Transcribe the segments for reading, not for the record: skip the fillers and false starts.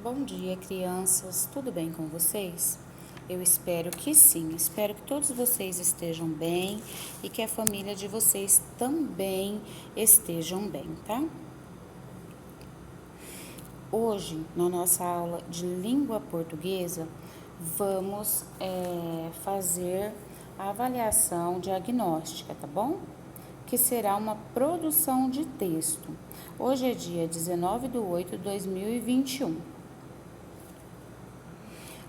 Bom dia, crianças. Tudo bem com vocês? Eu espero que sim. Espero que todos vocês estejam bem e que a família de vocês também estejam bem, tá? Hoje, na nossa aula de língua portuguesa, vamos fazer a avaliação diagnóstica, tá bom? Que será uma produção de texto. Hoje é dia 19/8/2021.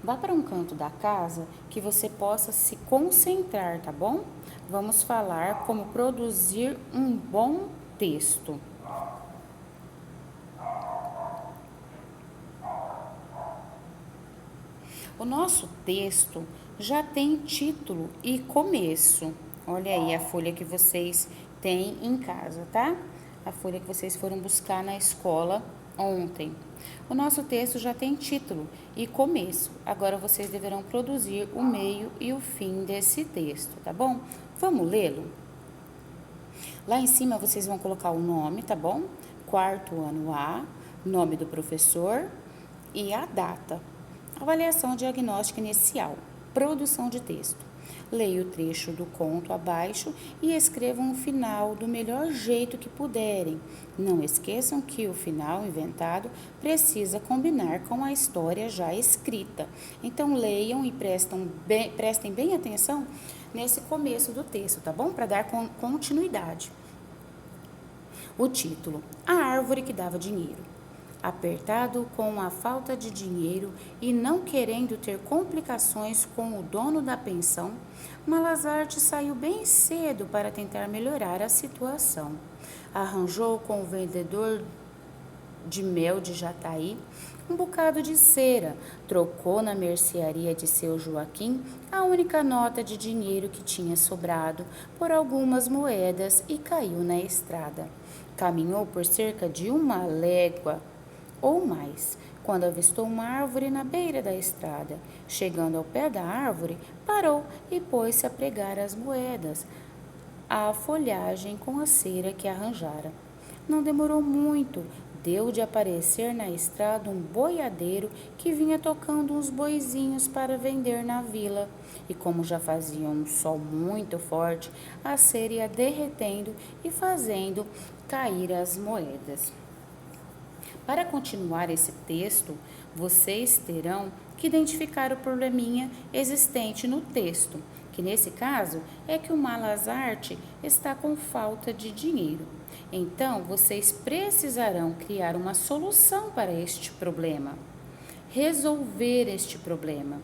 Vá para um canto da casa que você possa se concentrar, tá bom? Vamos falar como produzir um bom texto. O nosso texto já tem título e começo. Olha aí a folha que vocês têm em casa, tá? A folha que vocês foram buscar na escola ontem. O nosso texto já tem título e começo. Agora vocês deverão produzir o meio e o fim desse texto, tá bom? Vamos lê-lo? Lá em cima vocês vão colocar o nome, tá bom? Quarto ano A, nome do professor e a data. Avaliação diagnóstica inicial. Produção de texto. Leia o trecho do conto abaixo e escrevam o final do melhor jeito que puderem. Não esqueçam que o final inventado precisa combinar com a história já escrita. Então, leiam e prestem bem atenção nesse começo do texto, tá bom? Para dar continuidade. O título: A árvore que dava dinheiro. Apertado com a falta de dinheiro e não querendo ter complicações com o dono da pensão, Malazarte saiu bem cedo para tentar melhorar a situação. Arranjou com o vendedor de mel de Jataí um bocado de cera, trocou na mercearia de seu Joaquim a única nota de dinheiro que tinha sobrado por algumas moedas e caiu na estrada. Caminhou por cerca de 1 légua ou mais, quando avistou uma árvore na beira da estrada. Chegando ao pé da árvore, parou e pôs-se a pregar as moedas, a folhagem com a cera que arranjara. Não demorou muito, deu de aparecer na estrada um boiadeiro que vinha tocando uns boizinhos para vender na vila. E como já fazia um sol muito forte, a cera ia derretendo e fazendo cair as moedas. Para continuar esse texto, vocês terão que identificar o probleminha existente no texto, que nesse caso é que o Malazarte está com falta de dinheiro. Então, vocês precisarão criar uma solução para este problema, resolver este problema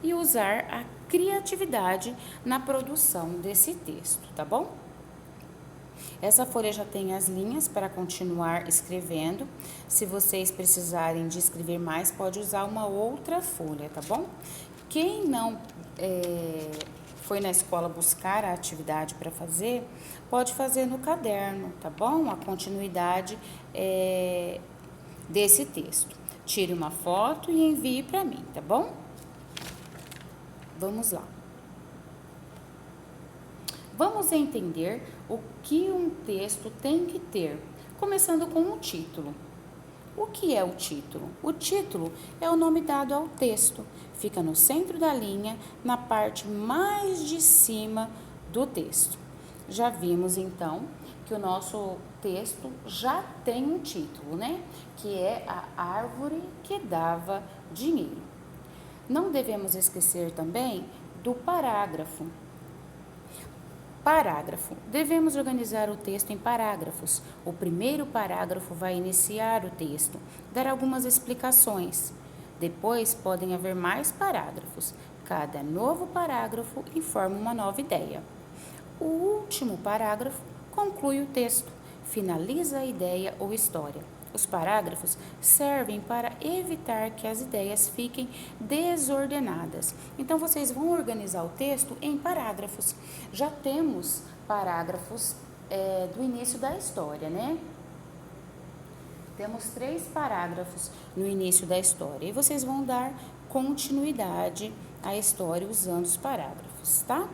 e usar a criatividade na produção desse texto, tá bom? Essa folha já tem as linhas para continuar escrevendo. Se vocês precisarem de escrever mais, pode usar uma outra folha, tá bom? Quem não foi na escola buscar a atividade para fazer, pode fazer no caderno, tá bom? A continuidade desse texto. Tire uma foto e envie para mim, tá bom? Vamos lá. Vamos entender o que um texto tem que ter, começando com o título. O que é o título? O título é o nome dado ao texto. Fica no centro da linha, na parte mais de cima do texto. Já vimos, então, que o nosso texto já tem um título, né? Que é A Árvore que Dava Dinheiro. Não devemos esquecer também do parágrafo. Parágrafo. Devemos organizar o texto em parágrafos. O primeiro parágrafo vai iniciar o texto, dar algumas explicações. Depois podem haver mais parágrafos. Cada novo parágrafo informa uma nova ideia. O último parágrafo conclui o texto, finaliza a ideia ou história. Os parágrafos servem para evitar que as ideias fiquem desordenadas. Então, vocês vão organizar o texto em parágrafos. Já temos parágrafos do início da história, né? Temos 3 parágrafos no início da história. E vocês vão dar continuidade à história usando os parágrafos, tá?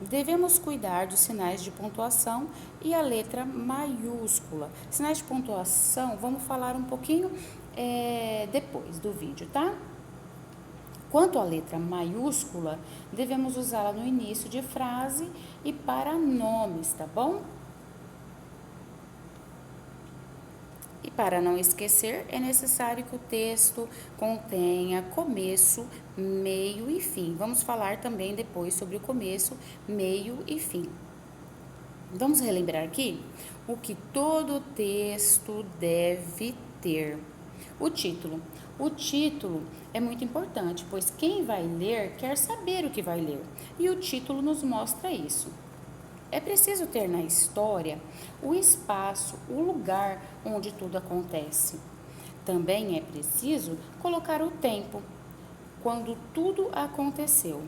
devemos cuidar dos sinais de pontuação e a letra maiúscula. Sinais de pontuação, vamos falar um pouquinho depois do vídeo, tá? Quanto à letra maiúscula, devemos usá-la no início de frase e para nomes, tá bom? E para não esquecer, é necessário que o texto contenha começo, meio e fim. Vamos falar também depois sobre o começo, meio e fim. Vamos relembrar aqui o que todo texto deve ter. O título. O título é muito importante, pois quem vai ler quer saber o que vai ler. E o título nos mostra isso. É preciso ter na história o espaço, o lugar onde tudo acontece. Também é preciso colocar o tempo, quando tudo aconteceu.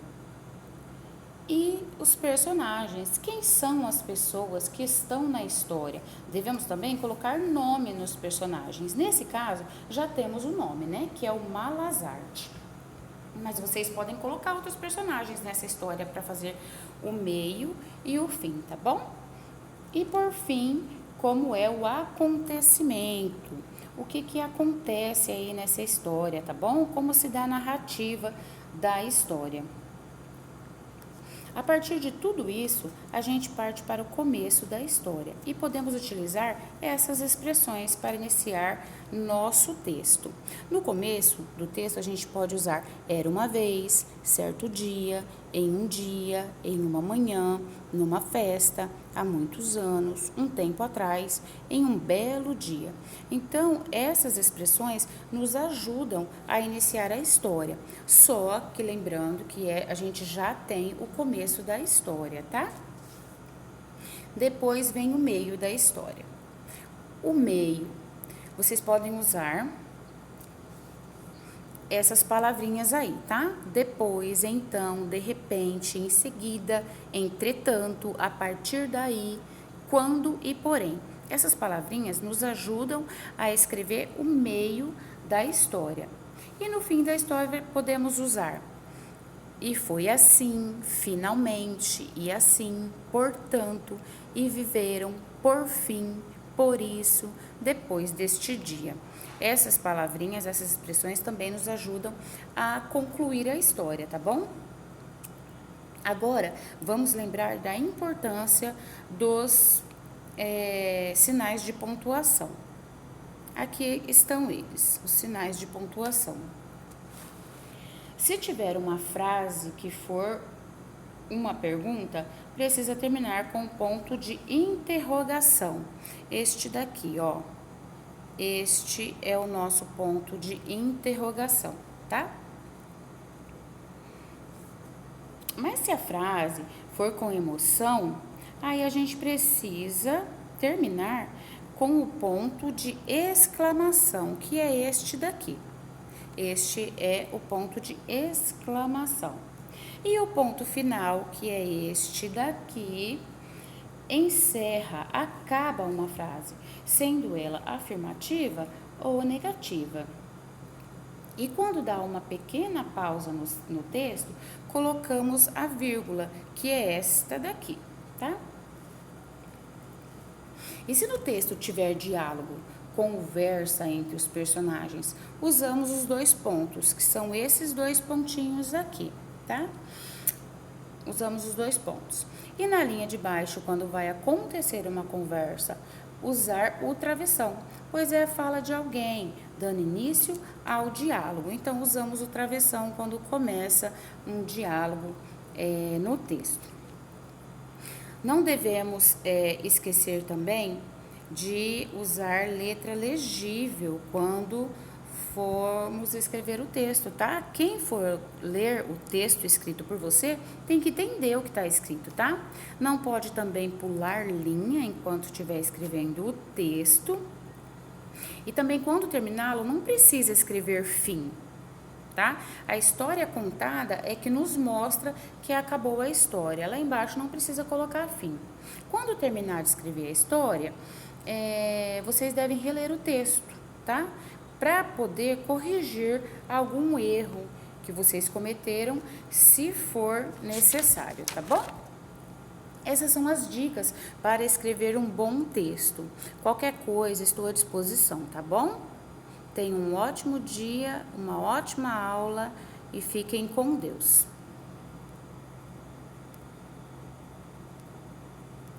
E os personagens, quem são as pessoas que estão na história? Devemos também colocar nome nos personagens. Nesse caso, já temos o nome, né? Que é o Malazarte. Mas vocês podem colocar outros personagens nessa história para fazer o meio e o fim, tá bom? E por fim, como é o acontecimento? O que acontece aí nessa história, tá bom? Como se dá a narrativa da história. A partir de tudo isso, a gente parte para o começo da história e podemos utilizar essas expressões para iniciar nosso texto. No começo do texto, a gente pode usar era uma vez, certo dia, em uma manhã, numa festa, há muitos anos, um tempo atrás, em um belo dia. Então, essas expressões nos ajudam a iniciar a história. Só que lembrando que a gente já tem o começo da história, tá? Depois vem o meio da história. O meio, vocês podem usar essas palavrinhas aí, tá? Depois, então, de repente, em seguida, entretanto, a partir daí, quando e porém. Essas palavrinhas nos ajudam a escrever o meio da história. E no fim da história podemos usar e foi assim, finalmente, e assim, portanto, e viveram, por fim, por isso, depois deste dia. Essas palavrinhas, essas expressões também nos ajudam a concluir a história, tá bom? Agora, vamos lembrar da importância dos sinais de pontuação. Aqui estão eles, os sinais de pontuação. Se tiver uma frase que for uma pergunta, precisa terminar com um ponto de interrogação. Este daqui, ó. Este é o nosso ponto de interrogação, tá? Mas se a frase for com emoção, aí a gente precisa terminar com o ponto de exclamação, que é este daqui. Este é o ponto de exclamação. E o ponto final, que é este daqui, encerra, acaba uma frase, sendo ela afirmativa ou negativa. E quando dá uma pequena pausa no texto, colocamos a vírgula, que é esta daqui, tá? E se no texto tiver diálogo, conversa entre os personagens, usamos os dois pontos, que são esses dois pontinhos aqui, tá? Usamos os dois pontos. E na linha de baixo, quando vai acontecer uma conversa, usar o travessão, pois é a fala de alguém, dando início ao diálogo. Então, usamos o travessão quando começa um diálogo no texto. Não devemos esquecer também de usar letra legível quando formos escrever o texto, tá? Quem for ler o texto escrito por você tem que entender o que está escrito, tá? Não pode também pular linha enquanto estiver escrevendo o texto. E também quando terminá-lo, não precisa escrever fim, tá? A história contada é que nos mostra que acabou a história. Lá embaixo não precisa colocar fim. Quando terminar de escrever a história, vocês devem reler o texto, tá? Para poder corrigir algum erro que vocês cometeram, se for necessário, tá bom? Essas são as dicas para escrever um bom texto. Qualquer coisa, estou à disposição, tá bom? Tenham um ótimo dia, uma ótima aula e fiquem com Deus.